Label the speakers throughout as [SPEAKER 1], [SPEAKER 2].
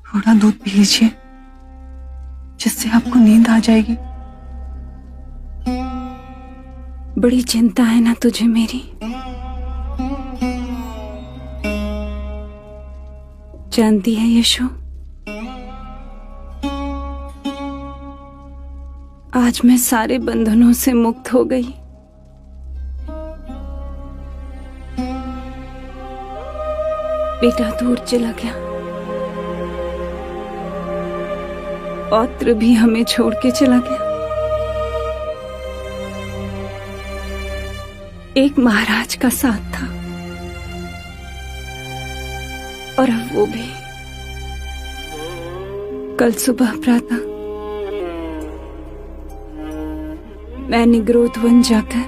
[SPEAKER 1] थोड़ा दूध पी लीजिए, जिससे आपको नींद आ जाएगी।
[SPEAKER 2] बड़ी चिंता है ना तुझे मेरी? जानती है यशो, आज मैं सारे बंधनों से मुक्त हो गई। बेटा दूर चला गया, पौत्र भी हमें छोड़ के चला गया। एक महाराज का साथ था, और अब वो भी। कल सुबह प्रातः मैं निग्रोध वन जाकर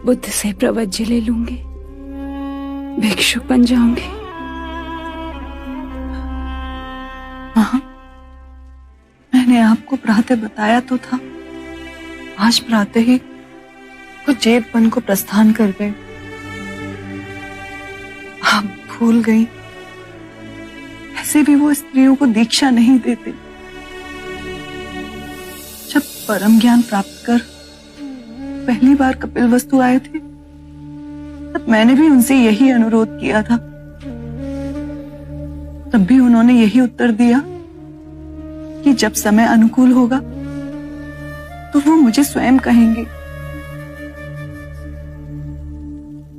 [SPEAKER 2] बुद्ध से प्रवज्य ले लूंगी, भिक्षुक बन जाऊंगी।
[SPEAKER 1] हाँ, मैंने आपको प्रातः बताया तो था। आज प्रातः ही वो जेठवन को प्रस्थान कर गए। आप भूल गई, ऐसे भी वो स्त्रियों को दीक्षा नहीं देते। जब परम ज्ञान प्राप्त कर पहली बार कपिलवस्तु आए थे, तब मैंने भी उनसे यही अनुरोध किया था। तब भी उन्होंने यही उत्तर दिया कि जब समय अनुकूल होगा तो वो मुझे स्वयं कहेंगे।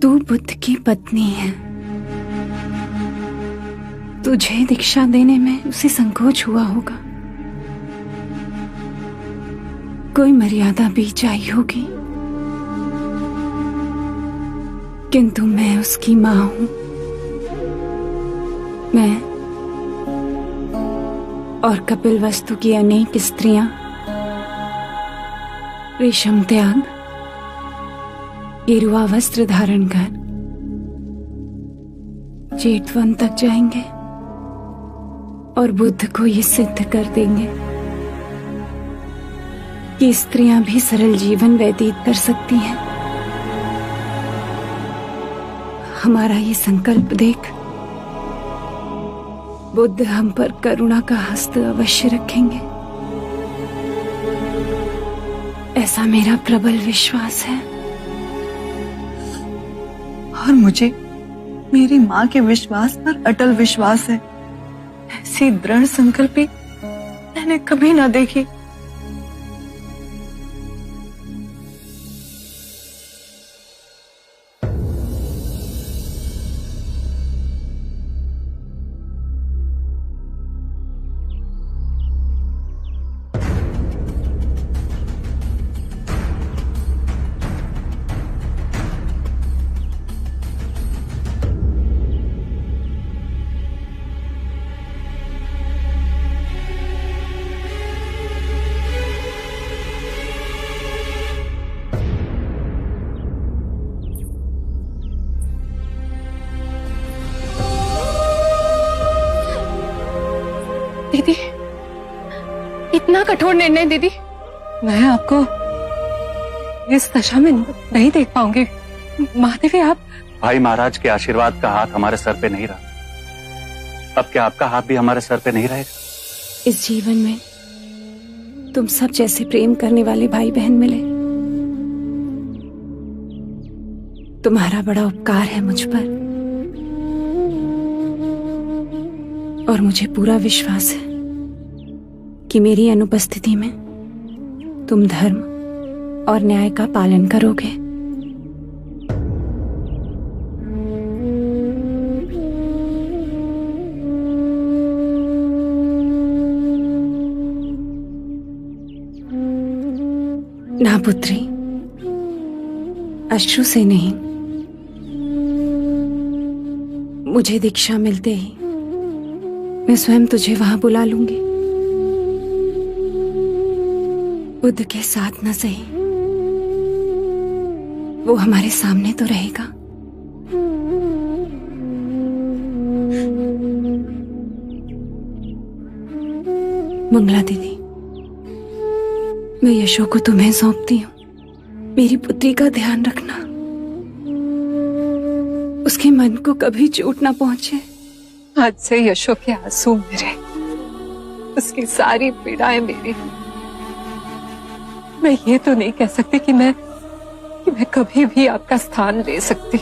[SPEAKER 2] तू बुद्ध की पत्नी है, तुझे दीक्षा देने में उसे संकोच हुआ होगा, कोई मर्यादा बीच आई होगी। किंतु मैं उसकी मां हूं। मैं और कपिलवस्तु की अनेक स्त्रियां रेशम त्याग, गेरुआ वस्त्र धारण कर जेठवन तक जाएंगे और बुद्ध को ये सिद्ध कर देंगे कि स्त्रियां भी सरल जीवन व्यतीत कर सकती हैं। हमारा ये संकल्प देख बुद्ध हम पर करुणा का हस्त अवश्य रखेंगे, ऐसा मेरा प्रबल विश्वास है।
[SPEAKER 1] और मुझे मेरी मां के विश्वास पर अटल विश्वास है। ऐसी दृढ़ संकल्पी मैंने कभी ना देखी।
[SPEAKER 3] दीदी, इतना कठोर निर्णय दीदी, मैं आपको इस दशा में नहीं देख पाऊंगी। महादेवी, आप
[SPEAKER 4] भाई महाराज के आशीर्वाद का हाथ हमारे सर पे नहीं रहा, अब क्या आपका हाथ भी हमारे सर पे नहीं रहेगा?
[SPEAKER 2] इस जीवन में तुम सब जैसे प्रेम करने वाले भाई बहन मिले, तुम्हारा बड़ा उपकार है मुझ पर, और मुझे पूरा विश्वास है कि मेरी अनुपस्थिति में तुम धर्म और न्याय का पालन करोगे। ना पुत्री, अश्रु से नहीं, मुझे दीक्षा मिलते ही मैं स्वयं तुझे वहां बुला लूंगी। बुद्ध के साथ न सही, वो हमारे सामने तो रहेगा। मंगला दीदी, मैं यशो को तुम्हें सौंपती हूँ। मेरी पुत्री का ध्यान रखना, उसके मन को कभी चोट ना पहुंचे।
[SPEAKER 3] आज से यशो के आंसू मेरे, उसकी सारी पीड़ाएं मेरी। मैं ये तो नहीं कह सकती कि मैं कभी भी आपका स्थान ले सकती,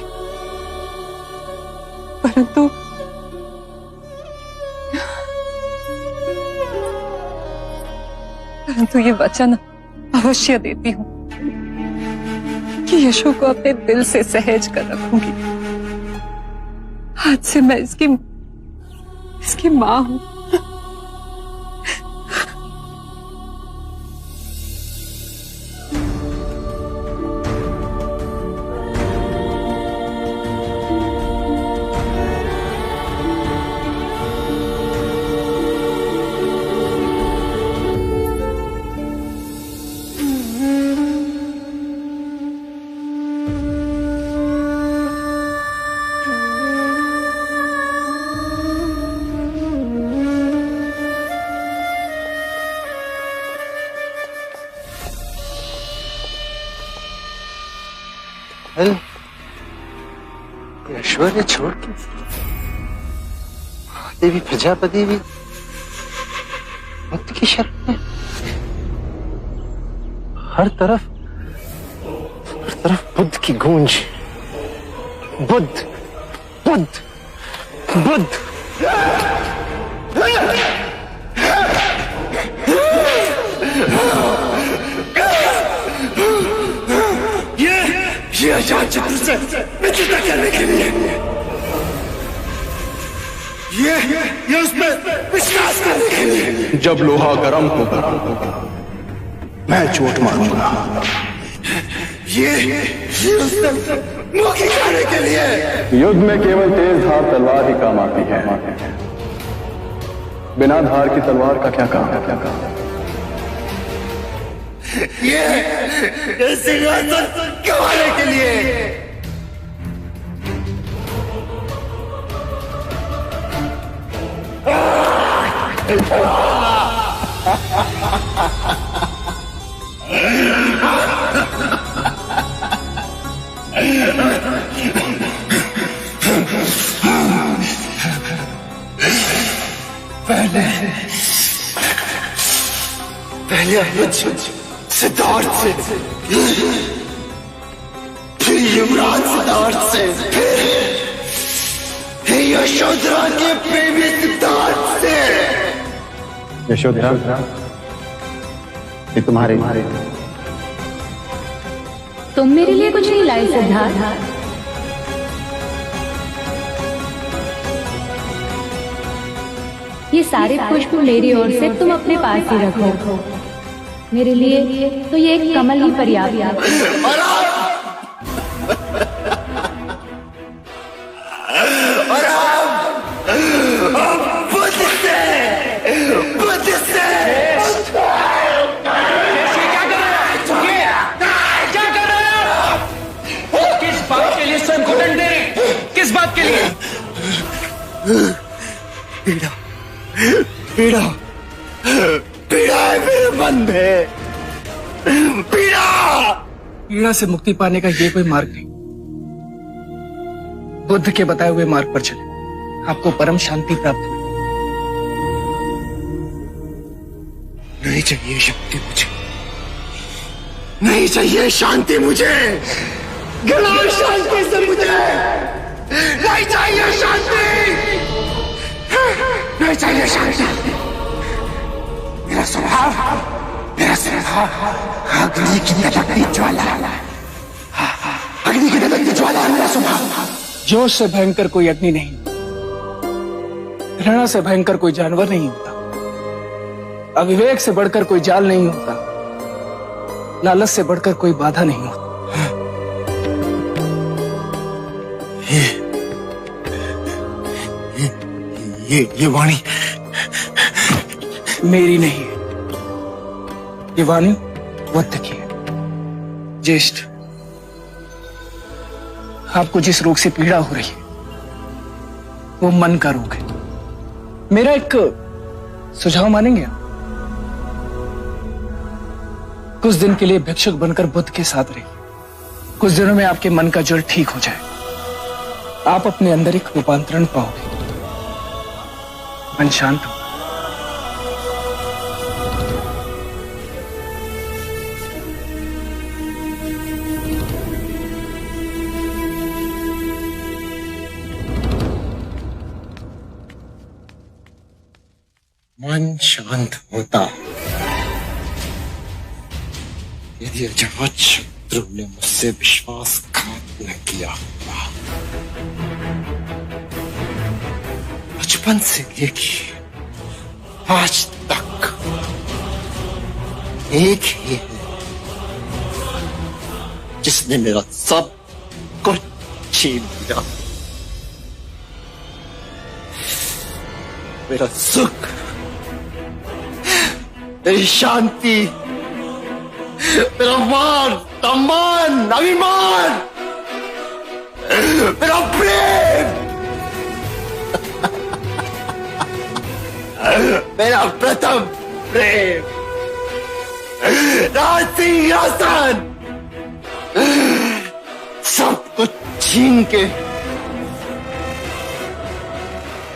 [SPEAKER 3] परंतु ये वचन अवश्य देती हूँ कि यशो को अपने दिल से सहेज कर रखूंगी। आज से मैं इसकी माँ हूँ।
[SPEAKER 5] ऐश्वर्य छोड़ के देवी प्रजापति भी भक्त की शरण में। हर तरफ बुद्ध की गूंज। बुद्ध बुद्ध बुद्ध। ये अजात शत्रु से मित्रता करने के लिए, ये उसमें विश्वास करने के लिए।
[SPEAKER 6] जब लोहा गरम होगा मैं चोट मारूंगा।
[SPEAKER 5] ये उससे मुक्ति करने के लिए।
[SPEAKER 6] युद्ध में केवल तेज धार तलवार ही काम आती है, बिना धार की तलवार का क्या काम।
[SPEAKER 5] ये सिंहासन गंवाने के लिए। पहले सिद्धार्थ से, फिर युवराज सिद्धार्थ से, फिर यशोधरा के प्रेमी सिद्धार्थ से।
[SPEAKER 6] यशोधरा, ये तुम्हारे
[SPEAKER 7] तुम मेरे लिए कुछ नहीं लाई सिद्धार्थ। ये सारे पुष्प मेरी ओर से तुम अपने पास ही रखो। मेरे लिए तो ये एक कमल ही पर्याप्त है।
[SPEAKER 8] किस बात के लिए स्वयं को दंड दे रहे? किस बात के लिए?
[SPEAKER 5] पीड़ा पीड़ा पीड़ा है मेरे मन में।
[SPEAKER 8] पीड़ा से मुक्ति पाने का ये कोई मार्ग नहीं। बुद्ध के बताए हुए मार्ग पर चले, आपको परम शांति प्राप्त होगी।
[SPEAKER 5] नहीं चाहिए शक्ति मुझे, नहीं चाहिए शांति मुझे। गिलाओ शांति से मुझे, नहीं चाहिए शांति, नहीं चाहिए शांति। मेरा स्वभाव अग्नि की धधकती ज्वाला, अग्नि की धधकती ज्वाला है मेरा स्वभाव।
[SPEAKER 8] जोश से भयंकर कोई अग्नि नहीं, घृणा से भयंकर कोई जानवर नहीं होता, अविवेक से बढ़कर कोई जाल नहीं होता, लालच से बढ़कर कोई बाधा नहीं होता।
[SPEAKER 5] ये वाणी
[SPEAKER 8] मेरी नहीं है, ये वाणी बुद्ध की है। ज्येष्ठ, आपको जिस रोग से पीड़ा हो रही है वो मन का रोग है। मेरा एक सुझाव मानेंगे आप? कुछ दिन के लिए भिक्षुक बनकर बुद्ध के साथ रहिए। कुछ दिनों में आपके मन का जल ठीक हो जाए, आप अपने अंदर एक रूपांतरण पाओगे, मन शांत हो।
[SPEAKER 6] मन शांत होता यदि अजात शत्रु ने मुझसे विश्वासघात न किया होता। बचपन से लेकर आज तक एक ही है जिसने मेरा सब कुछ छीन लिया, मेरा सुख, मेरी शांति, मेरा मान, सम्मान, अभिमान, मेरा प्रेम, मेरा प्रथम प्रेम, राजसिंहासन, सब कुछ छीन के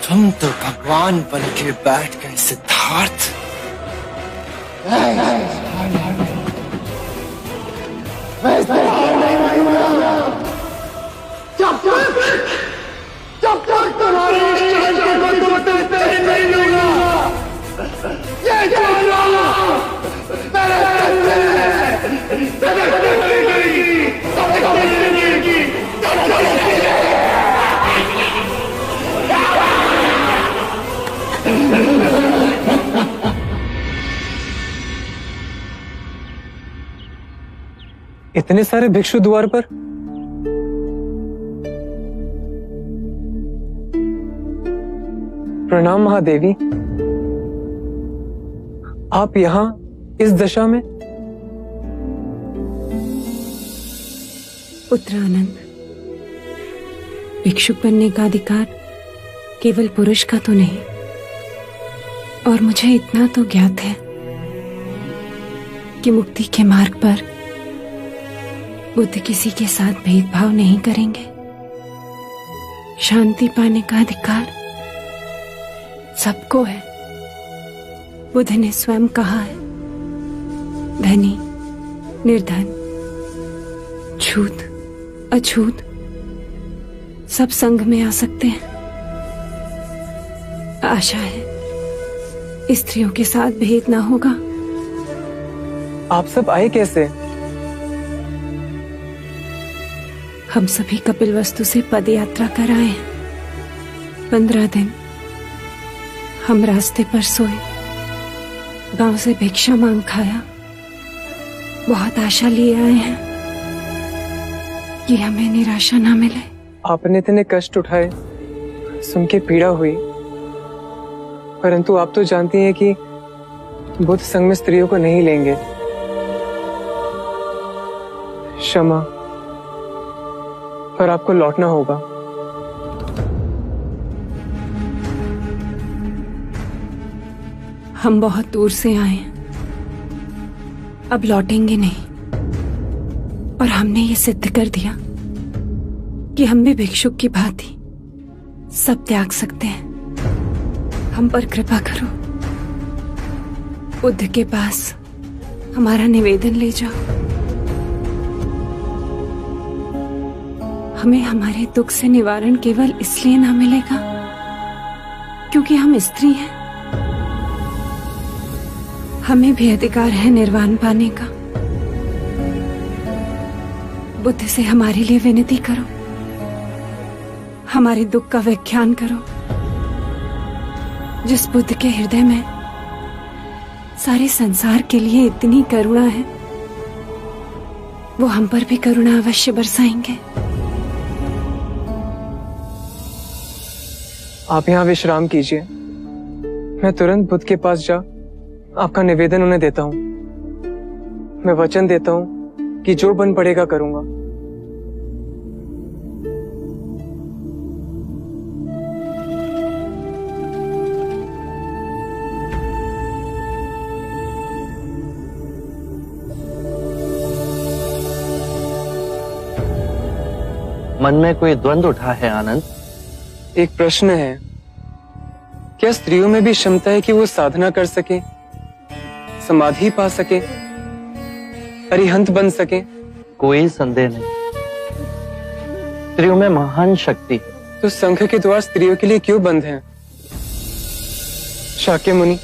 [SPEAKER 6] तुम तो भगवान बन के बैठ गए सिद्धार्थ। जब तक तुम्हारे नहीं लूंगा, ये जाना
[SPEAKER 9] इतने सारे भिक्षु द्वार पर? प्रणाम महादेवी, आप यहाँ इस दशा में?
[SPEAKER 2] पुत्र आनंद, भिक्षुक बनने का अधिकार केवल पुरुष का तो नहीं, और मुझे इतना तो ज्ञात है कि मुक्ति के मार्ग पर बुद्ध किसी के साथ भेदभाव नहीं करेंगे। शांति पाने का अधिकार सबको है। बुद्ध ने स्वयं कहा है, धनी, निर्धन, छूत, अछूत सब संग में आ सकते हैं। आशा है स्त्रियों के साथ भेद ना होगा।
[SPEAKER 9] आप सब आए कैसे?
[SPEAKER 2] हम सभी कपिलवस्तु से पद यात्रा कर आए। 15 दिन हम रास्ते पर सोए, गांव से भिक्षा मांग खाया। बहुत आशा लिए आए हैं कि हमें निराशा ना मिले।
[SPEAKER 9] आपने इतने कष्ट उठाए, सुन के पीड़ा हुई, परंतु आप तो जानती हैं कि बुद्ध संग में स्त्रियों को नहीं लेंगे। क्षमा, पर आपको लौटना होगा।
[SPEAKER 2] हम बहुत दूर से आए हैं, अब लौटेंगे नहीं। और हमने ये सिद्ध कर दिया कि हम भी भिक्षुक की भांति सब त्याग सकते हैं। हम पर कृपा करो, बुद्ध के पास हमारा निवेदन ले जाओ। हमें हमारे दुख से निवारण केवल इसलिए ना मिलेगा क्योंकि हम स्त्री हैं। हमें भी अधिकार है निर्वाण पाने का। बुद्ध से हमारे लिए विनती करो, हमारे दुख का व्याख्यान करो। जिस बुद्ध के हृदय में सारे संसार के लिए इतनी करुणा है, वो हम पर भी करुणा अवश्य बरसाएंगे।
[SPEAKER 9] आप यहाँ विश्राम कीजिए, मैं तुरंत बुद्ध के पास जा आपका निवेदन उन्हें देता हूँ। मैं वचन देता हूँ कि जो बन पड़ेगा करूंगा।
[SPEAKER 10] मन में कोई द्वंद्व उठा है आनंद?
[SPEAKER 9] एक प्रश्न है, क्या स्त्रियों में भी क्षमता है कि वो साधना कर सके, समाधि पा सके, अरिहंत बन सके?
[SPEAKER 10] कोई संदेह नहीं, स्त्रियों में महान शक्ति है।
[SPEAKER 9] तो संघ के द्वार स्त्रियों के लिए क्यों बंद हैं? शाक्य मुनि,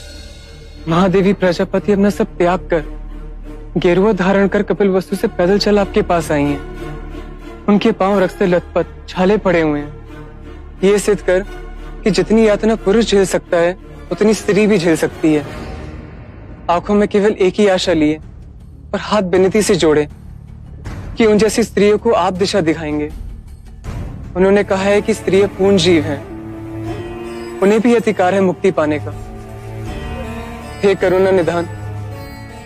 [SPEAKER 9] महादेवी प्रजापति अपना सब त्याग कर, गेरुआ धारण कर कपिल वस्तु से पैदल चल आपके पास आई हैं। उनके पांव रक्त से लथपथ छाले पड़े हुए हैं, ये सिद्ध कर कि जितनी यातना पुरुष झेल सकता है उतनी स्त्री भी झेल सकती है। आंखों में केवल एक ही आशा लिए और हाथ विनती से जोड़े कि उन जैसी स्त्रियों को आप दिशा दिखाएंगे। उन्होंने कहा है कि स्त्रियां पूर्ण जीव हैं, उन्हें भी अधिकार है मुक्ति पाने का। हे करुणा निधान,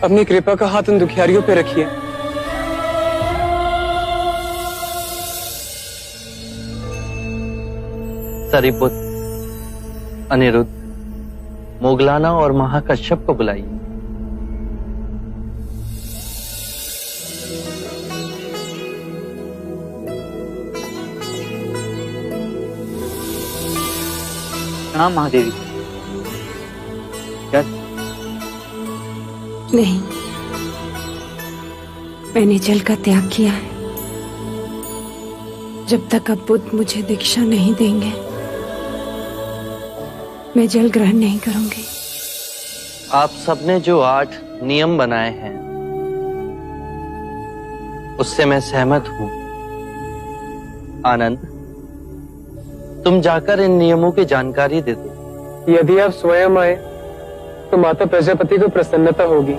[SPEAKER 9] अपनी कृपा का हाथ उन दुखियारियों पे रखिए।
[SPEAKER 10] सरिपुत, अनिरुद्ध, मोगलाना और महाकश्यप को बुलाइए।
[SPEAKER 4] प्रणाम महादेवी। क्या?
[SPEAKER 2] नहीं, मैंने जल का त्याग किया है। जब तक अब बुद्ध मुझे दीक्षा नहीं देंगे, मैं जल ग्रहण नहीं करूंगी।
[SPEAKER 10] आप सबने जो 8 नियम बनाए हैं उससे मैं सहमत हूं। आनंद, तुम जाकर इन नियमों की जानकारी दे दो।
[SPEAKER 9] यदि आप स्वयं आए तो माता प्रजापति को प्रसन्नता होगी।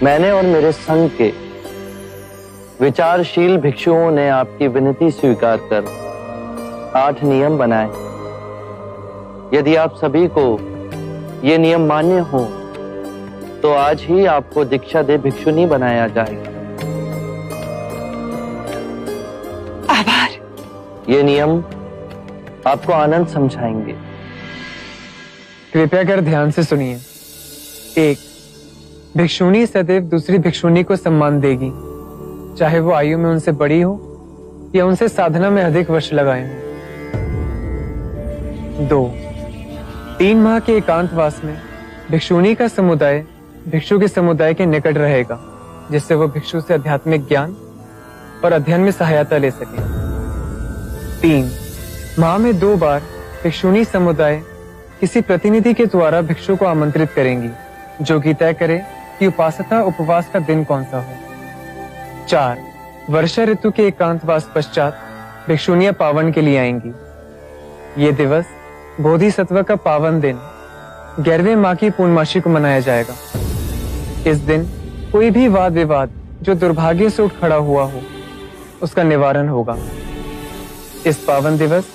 [SPEAKER 10] मैंने और मेरे संघ के विचारशील भिक्षुओं ने आपकी विनती स्वीकार कर 8 नियम बनाए। यदि आप सभी को ये नियम मान्य हो तो आज ही आपको दीक्षा दे भिक्षुनी बनाया जाएगा।
[SPEAKER 1] आभार।
[SPEAKER 10] ये नियम आपको आनंद समझाएंगे।
[SPEAKER 9] कृपया कर ध्यान से सुनिए। 1, भिक्षुणी सदैव दूसरी भिक्षुणी को सम्मान देगी, चाहे वो आयु में उनसे बड़ी हो या उनसे साधना में अधिक वर्ष लगाए हों। 2, 3 माह के एकांतवास में भिक्षुणी का समुदाय भिक्षु के समुदाय के निकट रहेगा, जिससे वो भिक्षु से आध्यात्मिक ज्ञान और अध्ययन में सहायता ले सके। 3, माह में 2 बार भिक्षुणी समुदाय किसी प्रतिनिधि के द्वारा भिक्षु को आमंत्रित करेंगी, जो कि तय करे कि उपासना उपवास का दिन कौन सा हो। 4, वर्षा ऋतु के एकांतवास पश्चात भिक्षुनियां पावन के लिए आएंगी। ये दिवस बोधिसत्व का पावन दिन 11वें माह की पूर्णमासी को मनाया जाएगा। इस दिन कोई भी वाद विवाद जो दुर्भाग्य से उठ खड़ा हुआ हो, उसका निवारण होगा। इस पावन दिवस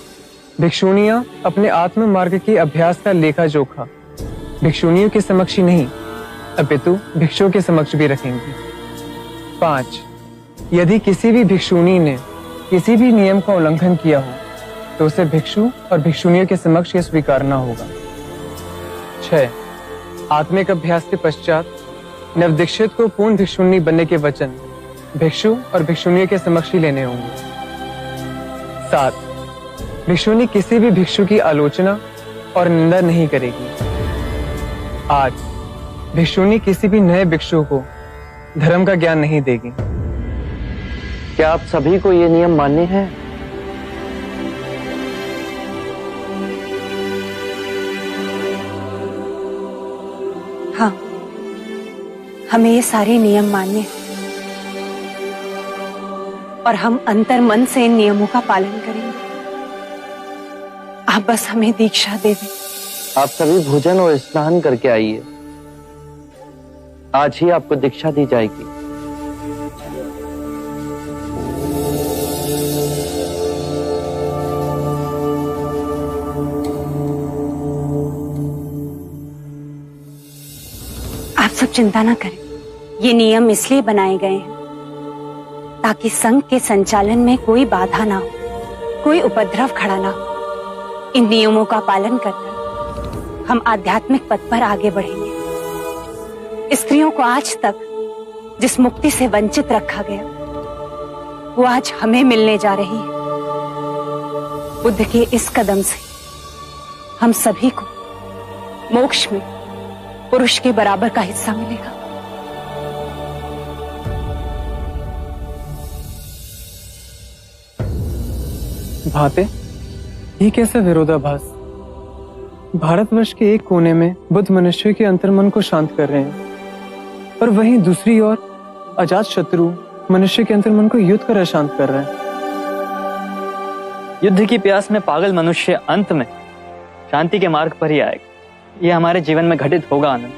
[SPEAKER 9] भिक्षुनियां अपने आत्म मार्ग के अभ्यास का लेखा जोखा भिक्षुनियों के समक्ष ही नहीं, अपितु भिक्षुओं के समक्ष भी रखेंगी। 5, यदि किसी भी भिक्षुनी ने किसी भी नियम का उल्लंघन किया हो तो उसे भिक्षु और भिक्षुनियों के समक्ष यह स्वीकारना होगा। 6, आत्मिक अभ्यास के पश्चात नवदीक्षित को पूर्ण भिक्षुनी बनने के वचन भिक्षु और भिक्षुनियों के समक्ष ही लेने होंगे। 7, भिक्षुनी किसी भी भिक्षु की आलोचना और निंदा नहीं करेगी। 8, भिक्षुनी किसी भी नए भिक्षु को धर्म का ज्ञान नहीं देगी।
[SPEAKER 10] क्या आप सभी को ये नियम मान्य है?
[SPEAKER 2] हमें ये सारे नियम मानने हैं और हम अंतर मन से इन नियमों का पालन करेंगे। आप बस हमें दीक्षा दे दें।
[SPEAKER 10] आप सभी भोजन और स्नान करके आइए, आज ही आपको दीक्षा दी जाएगी।
[SPEAKER 2] आप सब चिंता ना करें, ये नियम इसलिए बनाए गए हैं ताकि संघ के संचालन में कोई बाधा ना हो, कोई उपद्रव खड़ा ना हो। इन नियमों का पालन कर हम आध्यात्मिक पथ पर आगे बढ़ेंगे। स्त्रियों को आज तक जिस मुक्ति से वंचित रखा गया, वो आज हमें मिलने जा रही है। बुद्ध के इस कदम से हम सभी को मोक्ष में पुरुष के बराबर का हिस्सा मिलेगा।
[SPEAKER 9] भाते, ये कैसा विरोधाभास? भारतवर्ष के एक कोने में बुद्ध मनुष्य के अंतर्मन को शांत कर रहे हैं और वहीं दूसरी ओर अजात शत्रु मनुष्य के अंतर्मन को युद्ध कर अशांत कर रहे हैं।
[SPEAKER 11] युद्ध की प्यास में पागल मनुष्य अंत में शांति के मार्ग पर ही आएगा। ये हमारे जीवन में घटित होगा आनंद।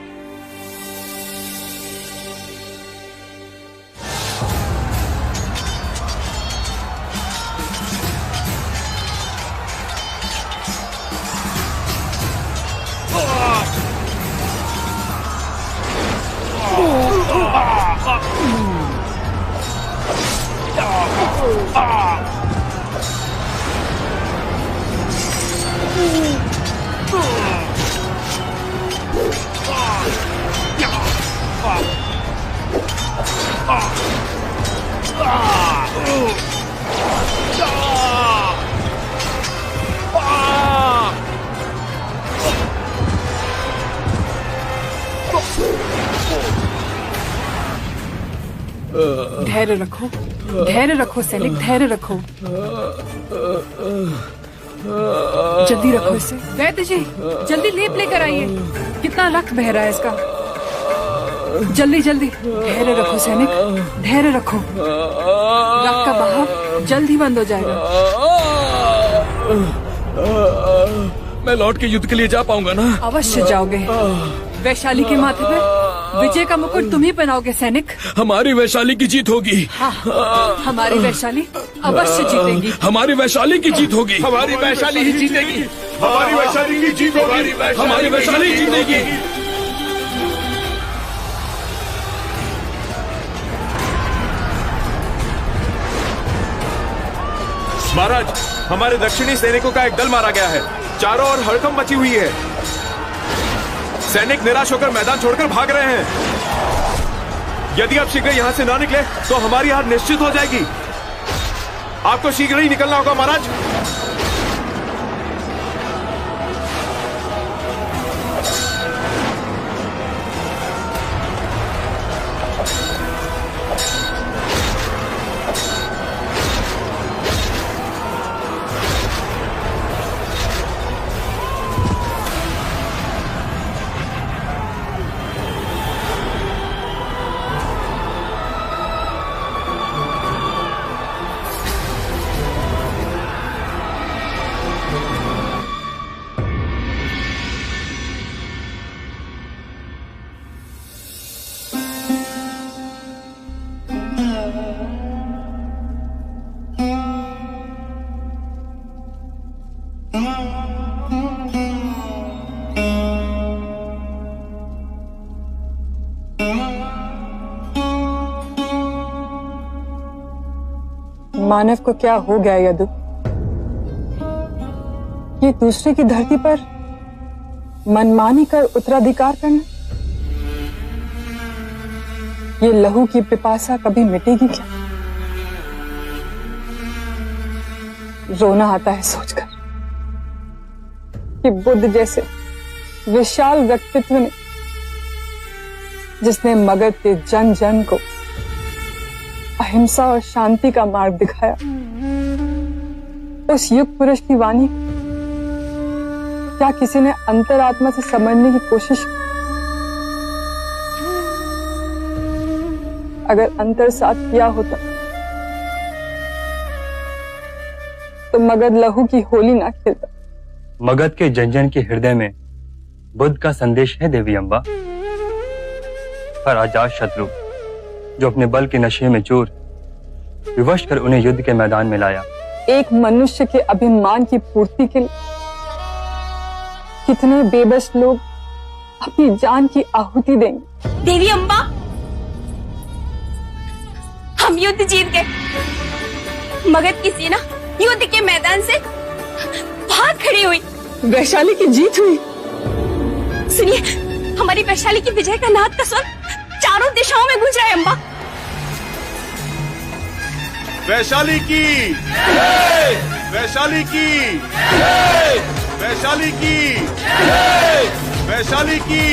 [SPEAKER 1] धैर्य रखो, धैर्य रखो सैनिक, धैर्य रखो। जल्दी रखो इसे। वैद्य जी, जल्दी लेप लेकर आइए। कितना रक्त बह रहा है इसका। जल्दी जल्दी। धैर्य रखो सैनिक, धैर्य रखो। रक्त का बहाव जल्द ही बंद हो जाएगा।
[SPEAKER 5] मैं लौट के युद्ध के लिए जा पाऊंगा ना?
[SPEAKER 1] अवश्य जाओगे। वैशाली के माथे पे विजय का मुकुट तुम ही पहनाओगे सैनिक।
[SPEAKER 5] हमारी वैशाली की जीत होगी।
[SPEAKER 1] हाँ, हमारी वैशाली अवश्य जीतेगी।
[SPEAKER 5] हमारी वैशाली की जीत होगी। हमारी वैशाली ही जीतेगी। हमारी वैशाली की जीत होगी। हमारी वैशाली जीतेगी।
[SPEAKER 12] महाराज, हमारे दक्षिणी सैनिकों का एक दल मारा गया है। चारों ओर हड़कंप मची हुई है। सैनिक निराश होकर मैदान छोड़कर भाग रहे हैं। यदि आप शीघ्र यहाँ से ना निकले तो हमारी हार निश्चित हो जाएगी। आपको शीघ्र ही निकलना होगा महाराज।
[SPEAKER 1] मानव को क्या हो गया यदु? ये दूसरे की धरती पर मनमानी कर उत्तराधिकार करना, ये लहू की पिपासा कभी मिटेगी क्या? रोना आता है सोचकर कि बुद्ध जैसे विशाल व्यक्तित्व ने, जिसने मगध के जन जन को अहिंसा और शांति का मार्ग दिखाया, उस युग पुरुष की वाणी क्या किसी ने अंतरात्मा से समझने की कोशिश की? अगर अंतर साथ किया होता तो मगध लहू की होली ना खेलता।
[SPEAKER 11] मगध के जन जन के हृदय में बुद्ध का संदेश है देवी अम्बा। पर अजात शत्रु जो अपने बल के नशे में चूर विवश कर उन्हें युद्ध के मैदान में लाया।
[SPEAKER 1] एक मनुष्य के अभिमान की पूर्ति के लिए कितने बेबस लोग अपनी जान की आहुति देंगे।
[SPEAKER 13] देवी अम्बा, हम युद्ध जीत गए। मगध की सेना युद्ध के मैदान से भाग खड़ी हुई।
[SPEAKER 1] वैशाली की जीत हुई।
[SPEAKER 13] सुनिए, हमारी वैशाली की विजय का नाद का स्वर चारों दिशाओं में गूंज रहा है। अम्बा,
[SPEAKER 12] वैशाली की, वैशाली की, वैशाली की, वैशाली की,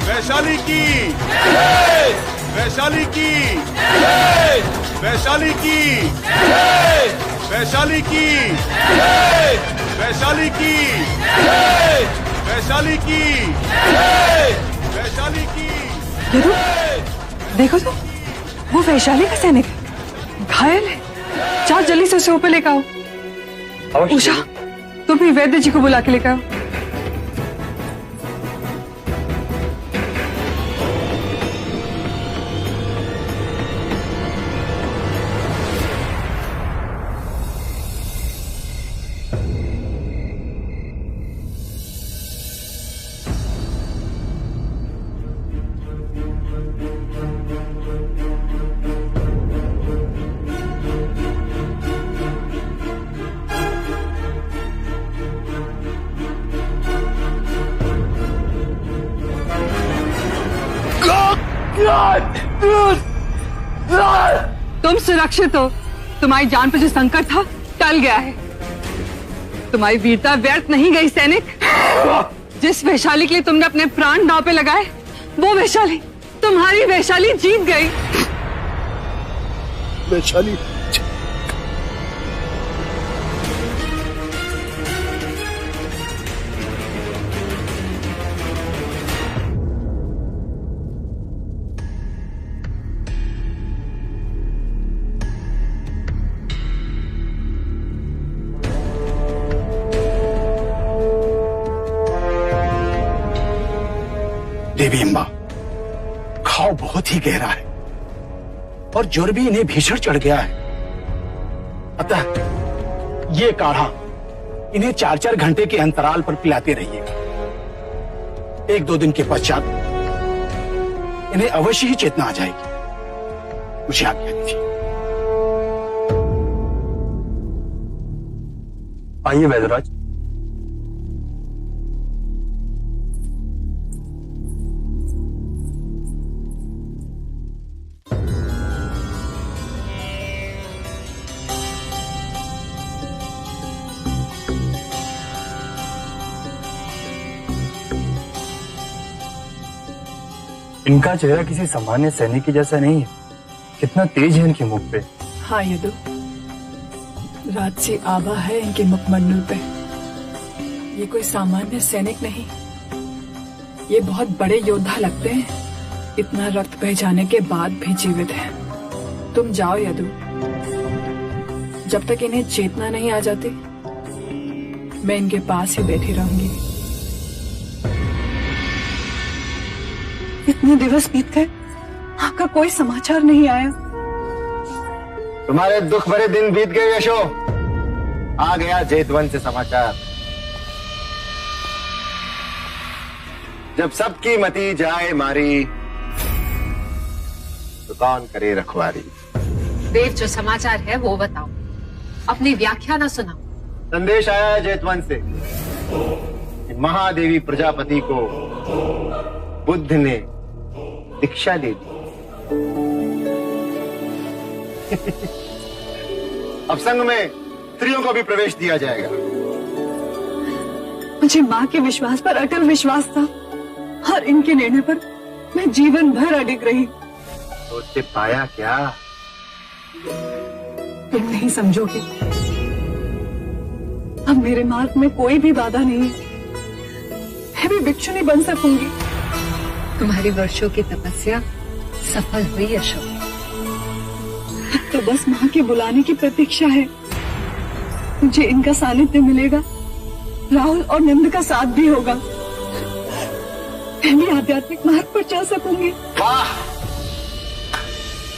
[SPEAKER 12] वैशाली की, वैशाली की, वैशाली की, वैशाली की, वैशाली की, वैशाली की, वैशाली की।
[SPEAKER 1] देखो तो, वो वैशाली का सैनिक घायल है। जाओ जल्दी से उसे ऊपर लेकर आओ। उषा, तुम भी वैद्य जी को बुला के लेकर आओ। तुम सुरक्षित हो। तुम्हारी जान पर जो संकट था टल गया है। तुम्हारी वीरता व्यर्थ नहीं गई सैनिक। जिस वैशाली के लिए तुमने अपने प्राण दांव पे लगाए, वो वैशाली, तुम्हारी वैशाली जीत गई।
[SPEAKER 5] वैशाली,
[SPEAKER 8] देवी अम्बा, घाव बहुत ही गहरा है और ज्वर भी इन्हें भीषण चढ़ गया है। अतः ये काढ़ा इन्हें 4-4 घंटे के अंतराल पर पिलाते रहिएगा। 1-2 दिन के पश्चात इन्हें अवश्य ही चेतना आ जाएगी। मुझे आज्ञा दीजिए।
[SPEAKER 11] आइए वैद्यराज। इनका चेहरा किसी सामान्य सैनिक की जैसा नहीं है। कितना तेज है इनके मुख पे।
[SPEAKER 1] हाँ यदु, राजसी आभा है इनके मुखमंडल पे। ये कोई सामान्य सैनिक नहीं, ये बहुत बड़े योद्धा लगते हैं। इतना रक्त बह जाने के बाद भी जीवित हैं। तुम जाओ यदु, जब तक इन्हें चेतना नहीं आ जाती मैं इनके पास ही बैठी रहूंगी। इतने दिवस बीत गए, आपका कोई समाचार नहीं आया।
[SPEAKER 6] तुम्हारे दुख भरे दिन बीत गए यशो। आ गया जेतवन से समाचार। जब सबकी मती जाए मारी तो कौन करे रखवारी।
[SPEAKER 3] देव, जो समाचार है वो बताओ, अपनी व्याख्या ना सुनाओ।
[SPEAKER 6] संदेश आया है जेतवन से कि महादेवी प्रजापति को बुद्ध ने दीक्षा दे दी। अब संघ में स्त्रियों को भी प्रवेश दिया जाएगा।
[SPEAKER 1] मुझे माँ के विश्वास पर अटल विश्वास था और इनके निर्णय पर मैं जीवन भर अडिग रही।
[SPEAKER 6] तो उससे पाया क्या?
[SPEAKER 1] तुम नहीं समझोगे। अब मेरे मार्ग में कोई भी बाधा नहीं है। मैं भी भिक्षुनी बन सकूंगी।
[SPEAKER 3] तुम्हारी वर्षों की तपस्या
[SPEAKER 1] सफल हुई अशोक। तो बस माँ के बुलाने की प्रतीक्षा है। मुझे इनका सानिध्य मिलेगा, राहुल और नंद का साथ भी होगा। मैं भी आध्यात्मिक मार्ग पर चल सकूंगी।
[SPEAKER 6] वाह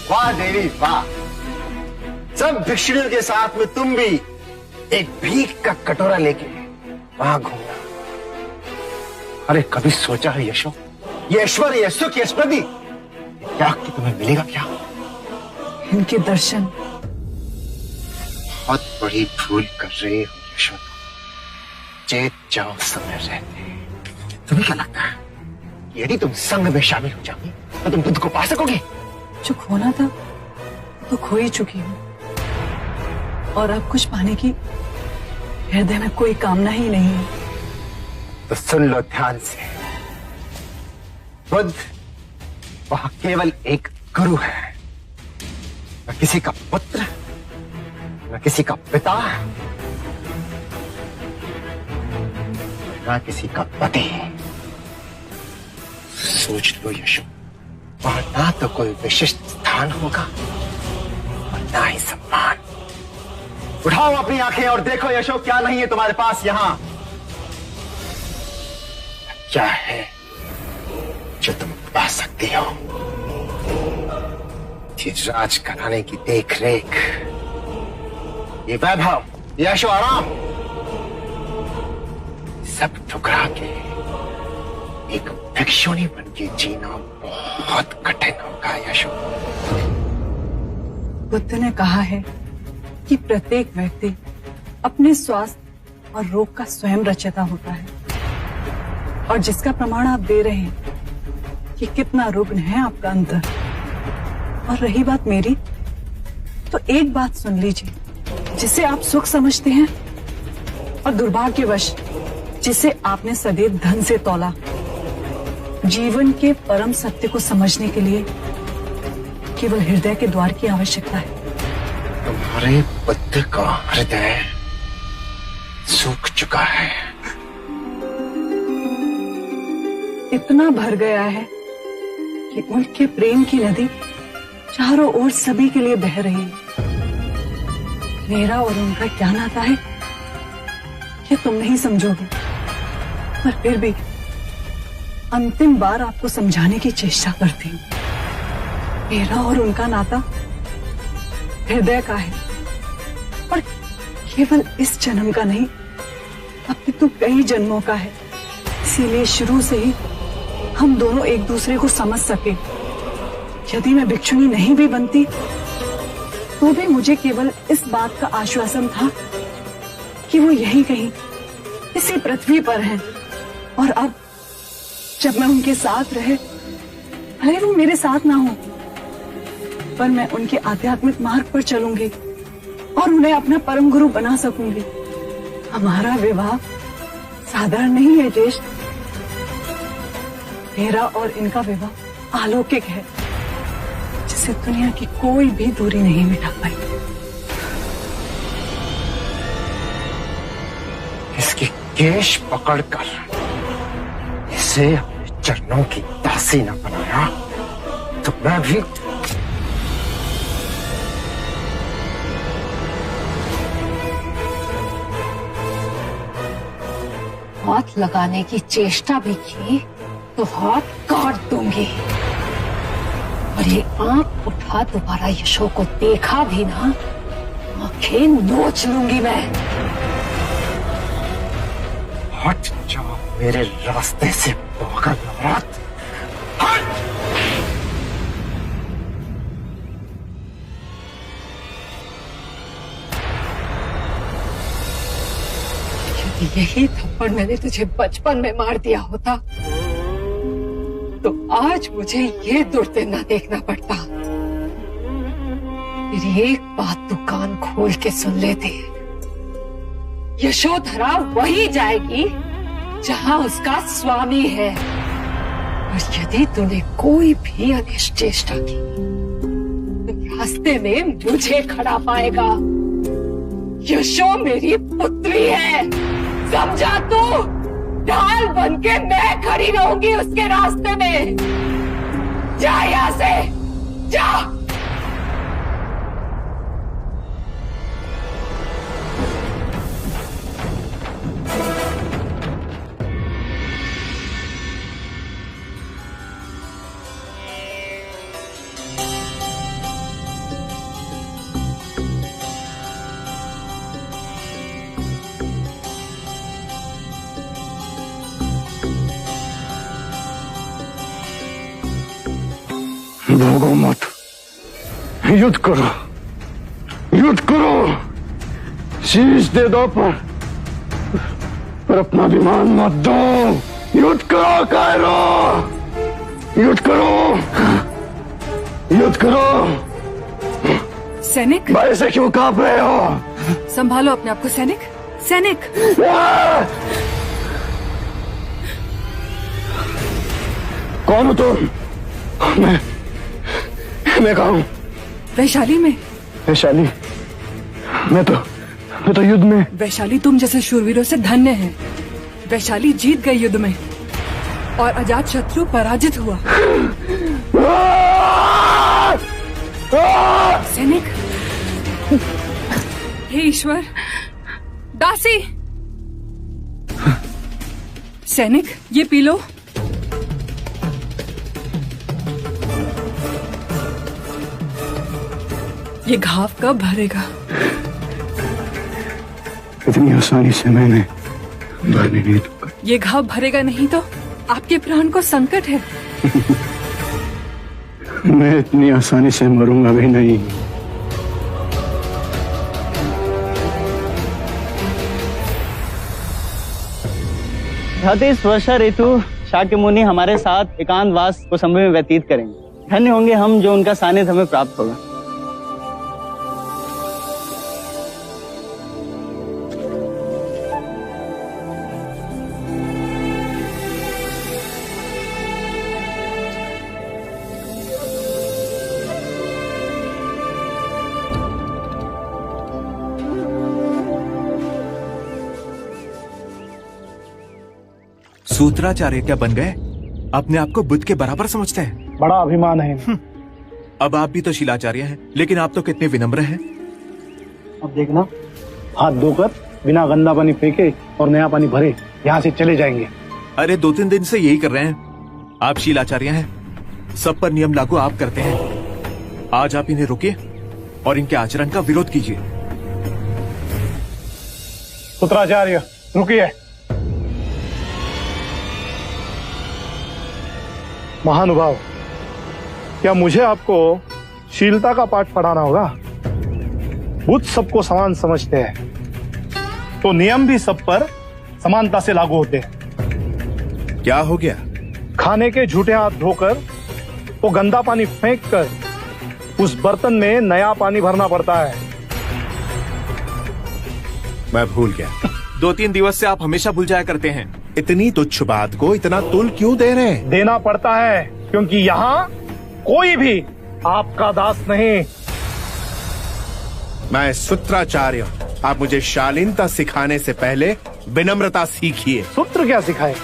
[SPEAKER 6] वाह देवी वाह। सब भिक्षुणियों के साथ में तुम भी एक भीख का कटोरा लेके वहां घूमना। अरे कभी सोचा है यशो, ये ऐश्वर्य, ये सुख, ये स्मृति क्या कि तुम्हें मिलेगा क्या?
[SPEAKER 1] इनके दर्शन।
[SPEAKER 6] बहुत बड़ी भूल कर रहे हो यशो। चेत जाओ समय रहते। तुम्हें क्या लगता है यदि तुम संघ में शामिल हो जाओगी तो तुम बुद्ध को पा सकोगे?
[SPEAKER 1] जो खोना था तो खो ही चुकी हूँ, और अब कुछ पाने की हृदय में कोई कामना ही नहीं है।
[SPEAKER 6] तो सुन लो ध्यान से, बुद्ध वह केवल एक गुरु है, न किसी का पुत्र, न किसी का पिता, न किसी का पति। सोच लो यशो, वहां ना तो कोई विशिष्ट स्थान होगा और ना ही सम्मान। उठाओ अपनी आंखें और देखो यशो, क्या नहीं है तुम्हारे पास यहां? क्या है जो तुम पा सकती हो? ये राज घराने की देख रेख, ये वैभव, ये ऐशो आराम, सब ठुकरा के एक भिक्षुणी बन के जीना बहुत कठिन होगा यशो।
[SPEAKER 1] बुद्ध ने कहा है कि प्रत्येक व्यक्ति अपने स्वास्थ्य और रोग का स्वयं रचयिता होता है, और जिसका प्रमाण आप दे रहे हैं कि कितना रुग्ण है आपका अंतर। और रही बात मेरी, तो एक बात सुन लीजिए, जिसे आप सुख समझते हैं और दुर्भाग्यवश जिसे आपने सदैव धन से तौला, जीवन के परम सत्य को समझने के लिए केवल हृदय के द्वार की आवश्यकता है।
[SPEAKER 6] तुम्हारे बुद्ध का हृदय सूख चुका है,
[SPEAKER 1] इतना भर गया है कि उनके प्रेम की नदी चारों ओर सभी के लिए बह रही है। मेरा और उनका क्या नाता है ये तुम नहीं समझोगे, पर फिर भी अंतिम बार आपको समझाने की चेष्टा करती हूँ। मेरा और उनका नाता हृदय का है, और केवल इस जन्म का नहीं, अपितु कई जन्मों का है। इसीलिए शुरू से ही हम दोनों एक दूसरे को समझ सके। यदि मैं भिक्षुणी नहीं भी बनती तो भी मुझे केवल इस बात का आश्वासन था कि वो यहीं कहीं इसी पृथ्वी पर हैं, और अब जब मैं उनके साथ रहे, भले वो मेरे साथ ना हो, पर मैं उनके आध्यात्मिक मार्ग पर चलूंगी और उन्हें अपना परम गुरु बना सकूंगी। हमारा विवाह साधारण नहीं है ज्येष्ठ, मेरा और इनका विवाह अलौकिक है, जिसे दुनिया की कोई भी दूरी नहीं मिटा पाई।
[SPEAKER 6] इसकी केश पकड़कर इसे अपने चरणों की दासी न बनाया तो मैं भी
[SPEAKER 1] हाथ लगाने की चेष्टा भी की तो हाथ काट दूंगी, और ये आंख उठा दोबारा यशो को देखा भी ना, आंखें नोच लूंगी मैं।
[SPEAKER 6] हट जाओ मेरे रास्ते से पागल औरत, हट!
[SPEAKER 1] यदि यही थप्पड़ मैंने तुझे बचपन में मार दिया होता तो आज मुझे ये दुर्दिन ना देखना पड़ता। मेरी एक बात तू कान खोल के सुन लेते, यशोधरा वही जाएगी जहां उसका स्वामी है, और यदि तूने कोई भी अनिष्ट चेष्टा की तो रास्ते में मुझे खड़ा पाएगा। यशो मेरी पुत्री है, समझा तू? ढाल बन के मैं खड़ी रहूंगी उसके रास्ते में। जा यहाँ से। जा।
[SPEAKER 6] भागो मत, युद्ध करो, युद्ध करो, शीश दे दो पर अपना अभिमान मत दो। युद्ध करो कायरो, युद्ध करो, युद्ध करो।
[SPEAKER 1] सैनिक,
[SPEAKER 6] ऐसे क्यों कांप रहे हो?
[SPEAKER 1] संभालो अपने आप को सैनिक, सैनिक।
[SPEAKER 6] कौन हो तुम? मैं कहा हूं?
[SPEAKER 1] वैशाली में।
[SPEAKER 6] वैशाली? मैं तो युद्ध में।
[SPEAKER 1] वैशाली तुम जैसे शूरवीरों से धन्य है। वैशाली जीत गई युद्ध में और अजात शत्रु पराजित हुआ। सैनिक, हे ईश्वर, दासी। सैनिक, ये पी लो। ये घाव कब भरेगा?
[SPEAKER 6] इतनी आसानी से मैंने भरने नहीं दूंगा।
[SPEAKER 1] ये घाव भरेगा नहीं तो आपके प्राण को संकट है।
[SPEAKER 6] मैं इतनी आसानी से मरूंगा भी नहीं।
[SPEAKER 14] इस वर्षा ऋतु शाक्य मुनि हमारे साथ एकांतवास को समय में व्यतीत करेंगे। धन्य होंगे हम जो उनका सानिध्य हमें प्राप्त होगा।
[SPEAKER 12] सूत्राचार्य क्या बन गए? अपने आप को बुद्ध के बराबर समझते हैं।
[SPEAKER 6] बड़ा अभिमान है।
[SPEAKER 12] अब आप भी तो शीलाचार्य हैं, लेकिन आप तो कितने विनम्र हैं।
[SPEAKER 6] अब देखना, हाथ धोकर बिना गंदा पानी फेंके और नया पानी भरे यहाँ से चले जाएंगे।
[SPEAKER 12] अरे 2-3 दिन से यही कर रहे हैं। आप शीलाचार्य हैं, सब पर नियम लागू आप करते हैं। आज आप इन्हें रोकिए और इनके आचरण का विरोध कीजिए।
[SPEAKER 6] सूत्राचार्य रुकिए। महानुभाव, क्या मुझे आपको शीलता का पाठ पढ़ाना होगा? बुद्ध सबको समान समझते हैं तो नियम भी सब पर समानता से लागू होते हैं।
[SPEAKER 12] क्या हो गया?
[SPEAKER 6] खाने के झूठे हाथ धोकर वो गंदा पानी फेंक कर उस बर्तन में नया पानी भरना पड़ता है।
[SPEAKER 12] मैं भूल गया। 2-3 दिवस से आप हमेशा भूल जाया करते हैं।
[SPEAKER 5] इतनी तुच्छ बात को इतना तुल क्यों दे रहे हैं?
[SPEAKER 6] देना पड़ता है क्योंकि यहाँ कोई भी आपका दास नहीं।
[SPEAKER 5] मैं सूत्राचार्य हूँ। आप मुझे शालीनता सिखाने से पहले विनम्रता सीखिए।
[SPEAKER 6] सूत्र क्या सिखाए?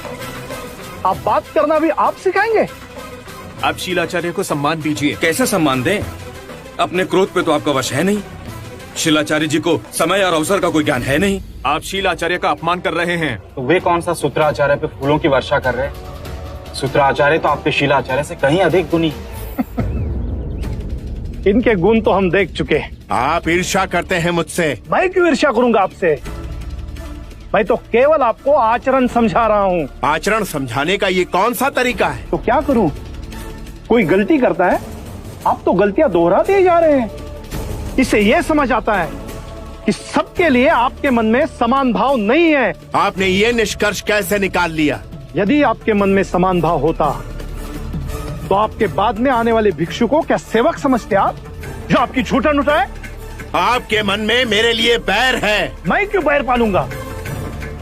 [SPEAKER 6] आप बात करना भी आप सिखाएंगे?
[SPEAKER 12] आप शीलाचार्य को सम्मान दीजिए।
[SPEAKER 15] कैसे सम्मान दें? अपने क्रोध पे तो आपका वश है नहीं। शीलाचार्य जी को समय और अवसर का कोई ज्ञान है नहीं।
[SPEAKER 12] आप शीलाचार्य का अपमान कर रहे हैं।
[SPEAKER 16] तो वे कौन सा सूत्राचार्य पे फूलों की वर्षा कर रहे हैं? सूत्राचार्य तो आपके शीलाचार्य से कहीं अधिक गुणी।
[SPEAKER 6] इनके गुण तो हम देख चुके।
[SPEAKER 5] आप ईर्ष्या करते हैं मुझसे।
[SPEAKER 6] मैं क्यों ईर्ष्या करूंगा आपसे? मैं तो केवल आपको आचरण समझा रहा हूँ।
[SPEAKER 5] आचरण समझाने का ये कौन सा तरीका है?
[SPEAKER 6] तो क्या करूँ? कोई गलती करता है, आप तो गलतियां दोहराते जा रहे हैं। इससे यह समझ आता है कि सबके लिए आपके मन में समान भाव नहीं है।
[SPEAKER 5] आपने ये निष्कर्ष कैसे निकाल लिया?
[SPEAKER 6] यदि आपके मन में समान भाव होता तो आपके बाद में आने वाले भिक्षु को क्या सेवक समझते आप, जो आपकी छूटन उठाए?
[SPEAKER 5] आपके मन में मेरे लिए बैर है।
[SPEAKER 6] मैं क्यों बैर पालूंगा?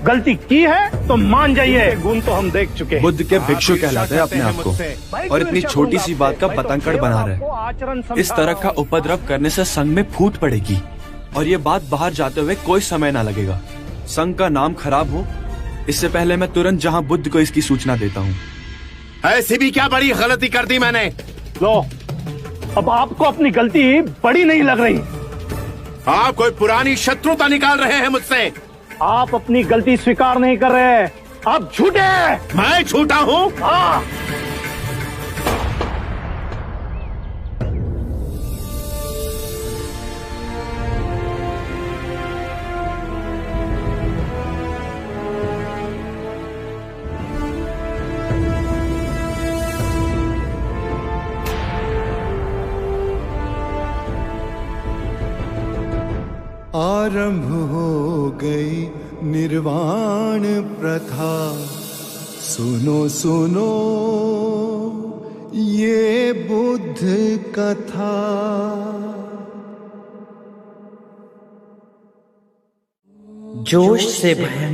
[SPEAKER 6] गलती की है तो मान जाइए। गुण तो हम देख चुके हैं।
[SPEAKER 15] बुद्ध के भिक्षु कहलाते हैं अपने आप को, और इतनी छोटी सी बात का पतंगड़ बना रहे। इस तरह का उपद्रव करने से संघ में फूट पड़ेगी और ये बात बाहर जाते हुए कोई समय ना लगेगा। संघ का नाम खराब हो, इससे पहले मैं तुरंत जहां बुद्ध को इसकी सूचना देता हूँ।
[SPEAKER 5] ऐसी भी क्या बड़ी गलती कर दी मैंने?
[SPEAKER 6] लो, अब आपको अपनी गलती बड़ी नहीं लग रही।
[SPEAKER 5] आप कोई पुरानी शत्रुता निकाल रहे हैं मुझसे।
[SPEAKER 6] आप अपनी गलती स्वीकार नहीं कर रहे, आप झूठे हैं।
[SPEAKER 5] मैं झूठा हूं?
[SPEAKER 6] हाँ।
[SPEAKER 17] आरंभ हो गई निर्वाण प्रथा, सुनो सुनो ये बुद्ध कथा।
[SPEAKER 10] जोश से भयंकर